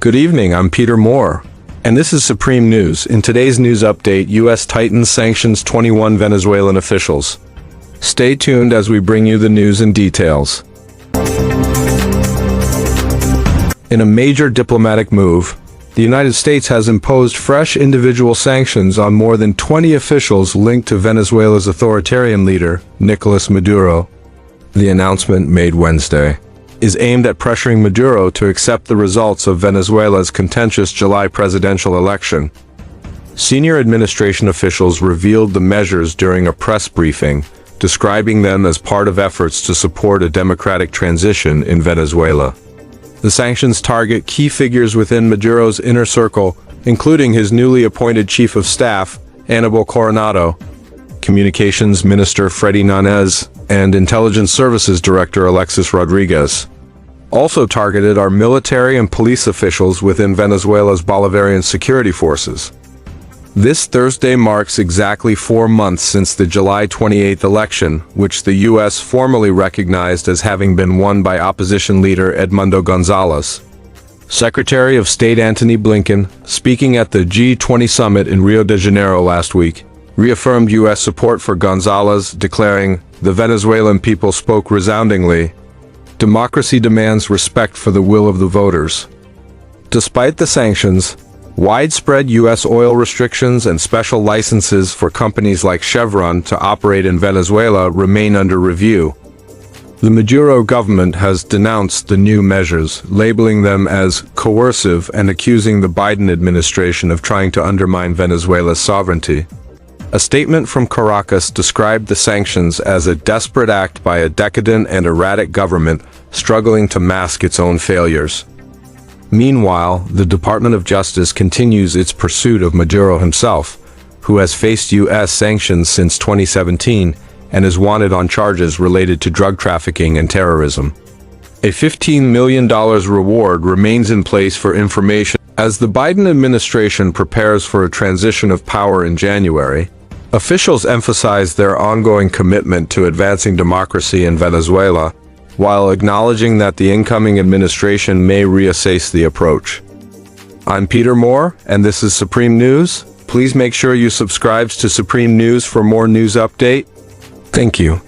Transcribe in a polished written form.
Good evening, I'm Peter Moore, and this is Supreme News. In today's news update, U.S. tightens sanctions 21 Venezuelan officials. Stay tuned as we bring you the news and details. In a major diplomatic move, the United States has imposed fresh individual sanctions on more than 20 officials linked to Venezuela's authoritarian leader, Nicolas Maduro. The announcement, made Wednesday, is aimed at pressuring Maduro to accept the results of Venezuela's contentious July presidential election. Senior administration officials revealed the measures during a press briefing, describing them as part of efforts to support a democratic transition in Venezuela. The sanctions target key figures within Maduro's inner circle, including his newly appointed chief of staff, Anibal Coronado, Communications Minister Freddy Nanez, and Intelligence Services Director Alexis Rodriguez. Also targeted are military and police officials within Venezuela's Bolivarian security forces. This Thursday marks exactly 4 months since the July 28 election, which the U.S. formally recognized as having been won by opposition leader Edmundo Gonzalez. Secretary of State Antony Blinken, speaking at the G20 summit in Rio de Janeiro last week, reaffirmed U.S. support for Gonzalez, declaring, "The Venezuelan people spoke resoundingly. Democracy demands respect for the will of the voters." Despite the sanctions, widespread U.S. oil restrictions and special licenses for companies like Chevron to operate in Venezuela remain under review. The Maduro government has denounced the new measures, labeling them as coercive and accusing the Biden administration of trying to undermine Venezuela's sovereignty. A statement from Caracas described the sanctions as a desperate act by a decadent and erratic government struggling to mask its own failures. Meanwhile, the Department of Justice continues its pursuit of Maduro himself, who has faced U.S. sanctions since 2017 and is wanted on charges related to drug trafficking and terrorism. A $15 million reward remains in place for information. As the Biden administration prepares for a transition of power in January, officials emphasize their ongoing commitment to advancing democracy in Venezuela, while acknowledging that the incoming administration may reassess the approach. I'm Peter Moore, and this is Supreme News. Please make sure you subscribe to Supreme News for more news update. Thank you.